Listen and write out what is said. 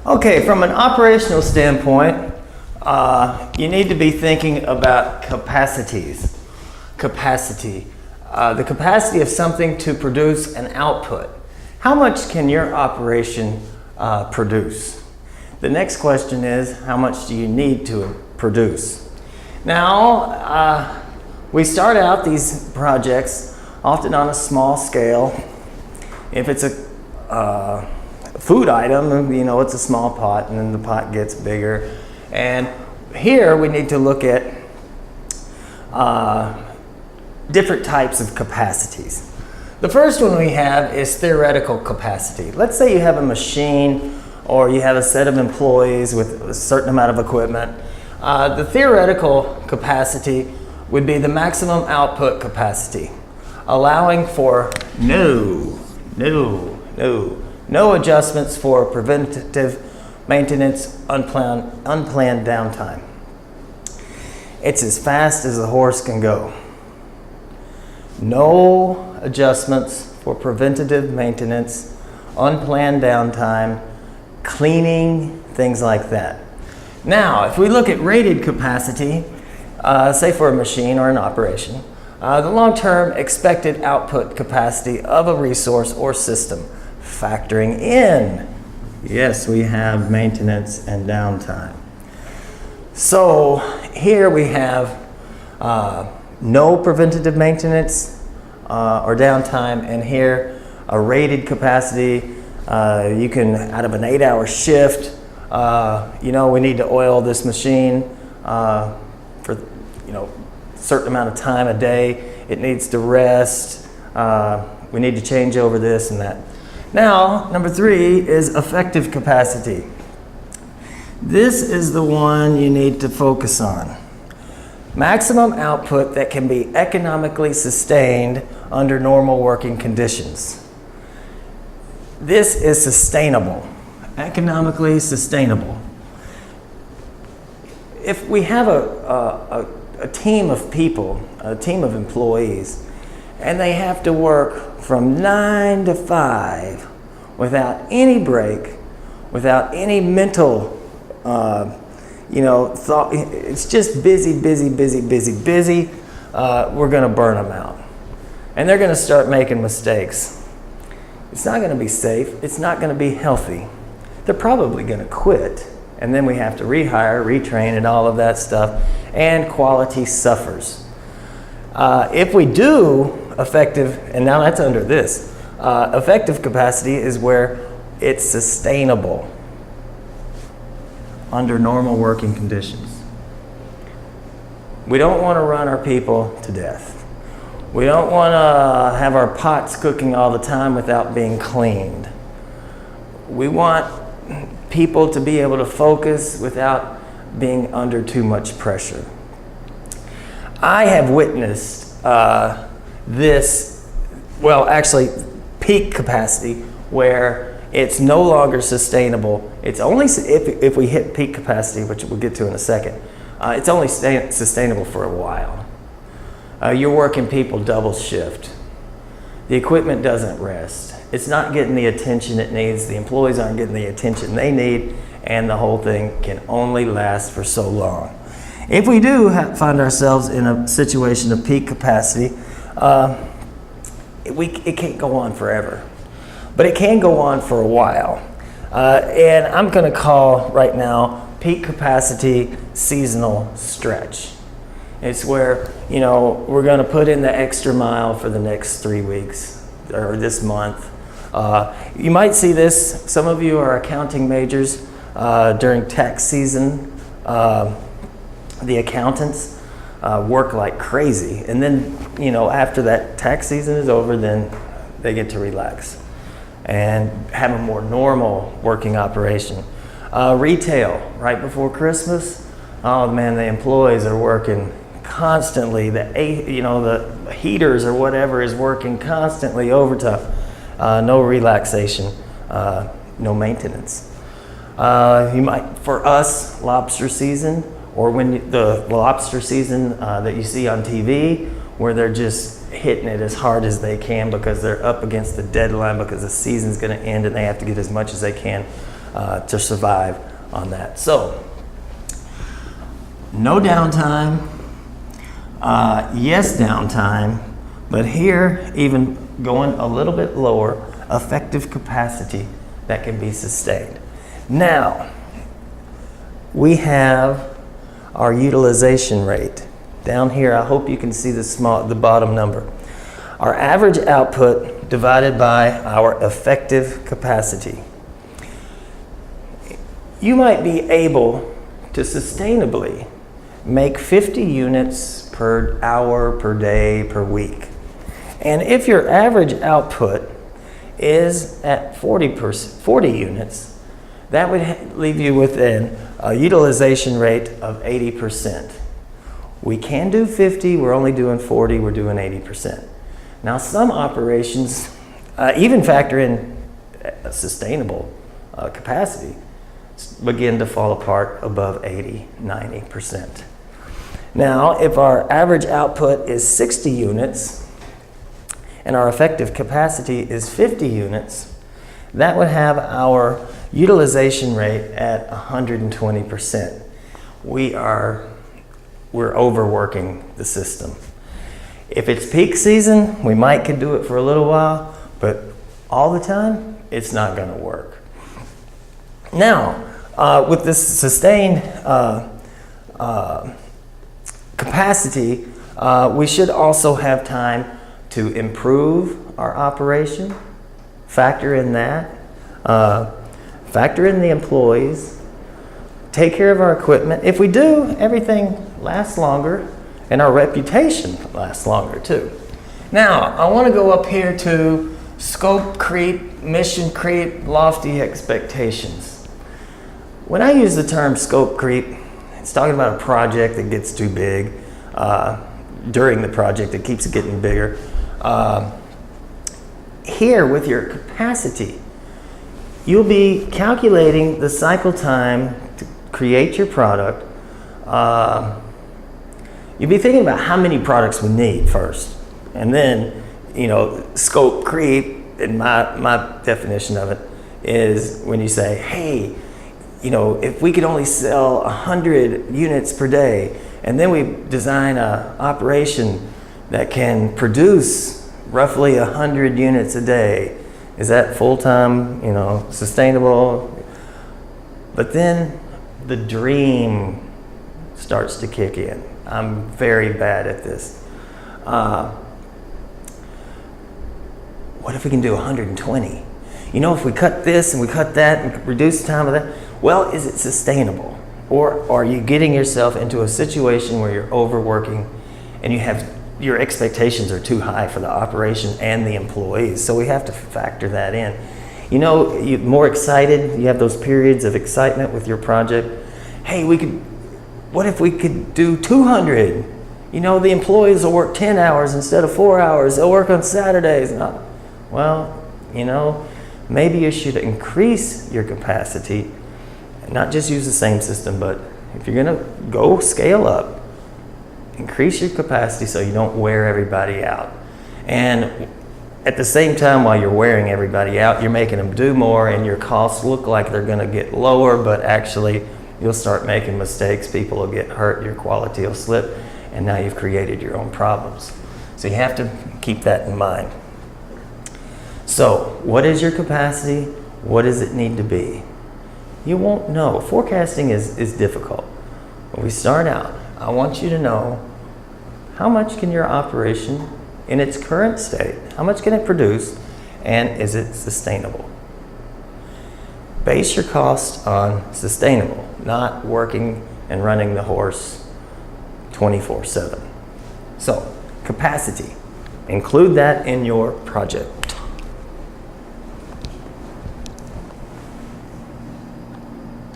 Okay, from an operational standpoint, you need to be thinking about capacities. Capacity. The capacity of something to produce an output. How much can your operation produce? The next question is, how much do you need to produce? Now, we start out these projects often on a small scale. If it's a food item, you know, it's a small pot, and then the pot gets bigger. And here we need to look at different types of capacities. The first one we have is theoretical capacity. Let's say you have a machine or you have a set of employees with a certain amount of equipment. The theoretical capacity would be the maximum output capacity, allowing for no adjustments for preventative maintenance, unplanned downtime. It's as fast as the horse can go. No adjustments for preventative maintenance, unplanned downtime, cleaning, things like that. Now, if we look at rated capacity, say for a machine or an operation, the long-term expected output capacity of a resource or system, factoring in, yes, we have maintenance and downtime. So here we have no preventative maintenance or downtime, and here a rated capacity. You can, out of an 8-hour shift, you know, we need to oil this machine for, you know, a certain amount of time a day. It needs to rest. We need to change over this and that. Now, number 3 is effective capacity. This is the one you need to focus on. Maximum output that can be economically sustained under normal working conditions. This is sustainable, economically sustainable. If we have a team of people, a team of employees, and they have to work from 9 to 5 without any break, without any mental you know, thought, it's just busy, we're gonna burn them out. And they're gonna start making mistakes. It's not gonna be safe, it's not gonna be healthy. They're probably gonna quit, and then we have to rehire, retrain, and all of that stuff, and quality suffers. If we do effective, and now that's under this, effective capacity is where it's sustainable under normal working conditions. We don't want to run our people to death. We don't want to have our pots cooking all the time without being cleaned. We want people to be able to focus without being under too much pressure. I have witnessed this, well, actually peak capacity, where it's no longer sustainable. It's only, if we hit peak capacity, which we'll get to in a second, it's only sustainable for a while. You're working people double shift. The equipment doesn't rest. It's not getting the attention it needs. The employees aren't getting the attention they need, and the whole thing can only last for so long. If we do find ourselves in a situation of peak capacity, it can't go on forever. But it can go on for a while. And I'm gonna call right now peak capacity seasonal stretch. It's where, you know, we're gonna put in the extra mile for the next 3 weeks or this month. You might see this, some of you are accounting majors during tax season. The accountants work like crazy. And then, you know, after that tax season is over, then they get to relax and have a more normal working operation. Retail, right before Christmas, oh man, the employees are working constantly. The heaters or whatever is working constantly overtime. No relaxation, no maintenance. You might, for us, lobster season, or when the lobster season that you see on TV, where they're just hitting it as hard as they can because they're up against the deadline because the season's going to end and they have to get as much as they can to survive on that. So, no downtime, yes downtime, but here even going a little bit lower, effective capacity that can be sustained. Now, we have our utilization rate. Down here, I hope you can see the bottom number. Our average output divided by our effective capacity. You might be able to sustainably make 50 units per hour, per day, per week. And if your average output is at 40 units, that would leave you within a utilization rate of 80%. We can do 50, we're only doing 40, we're doing 80%. Now some operations even factor in a sustainable capacity, begin to fall apart above 80, 90%. Now, if our average output is 60 units and our effective capacity is 50 units, that would have our utilization rate at 120%. We're overworking the system. If it's peak season, we might could do it for a little while, but all the time, it's not going to work. Now, with this sustained capacity, we should also have time to improve our operation, factor in that, factor in the employees, take care of our equipment. If we do, everything lasts longer and our reputation lasts longer too. Now, I want to go up here to scope creep, mission creep, lofty expectations. When I use the term scope creep, it's talking about a project that gets too big. During the project, it keeps getting bigger. Here, with your capacity, you'll be calculating the cycle time to create your product. You'll be thinking about how many products we need first. And then, scope creep, in my definition of it, is when you say, hey, if we could only sell 100 units per day, and then we design an operation that can produce roughly 100 units a day, is that full-time, sustainable? But then the dream starts to kick in. I'm very bad at this. What if we can do 120? If we cut this and we cut that and reduce the time of that, well, is it sustainable? Or are you getting yourself into a situation where you're overworking and your expectations are too high for the operation and the employees? So we have to factor that in. You're more excited, you have those periods of excitement with your project. Hey, what if we could do 200? The employees will work 10 hours instead of 4 hours. They'll work on Saturdays. Well, maybe you should increase your capacity, not just use the same system, but if you're going to go scale up, increase your capacity so you don't wear everybody out. And at the same time, while you're wearing everybody out, you're making them do more, and your costs look like they're going to get lower, but actually you'll start making mistakes, people will get hurt, your quality will slip, and now you've created your own problems. So you have to keep that in mind. So, what is your capacity? What does it need to be? You won't know. Forecasting is difficult. When we start out, I want you to know how much can your operation, in its current state, how much can it produce, and is it sustainable? Base your cost on sustainable, not working and running the horse 24/7. So, capacity. Include that in your project.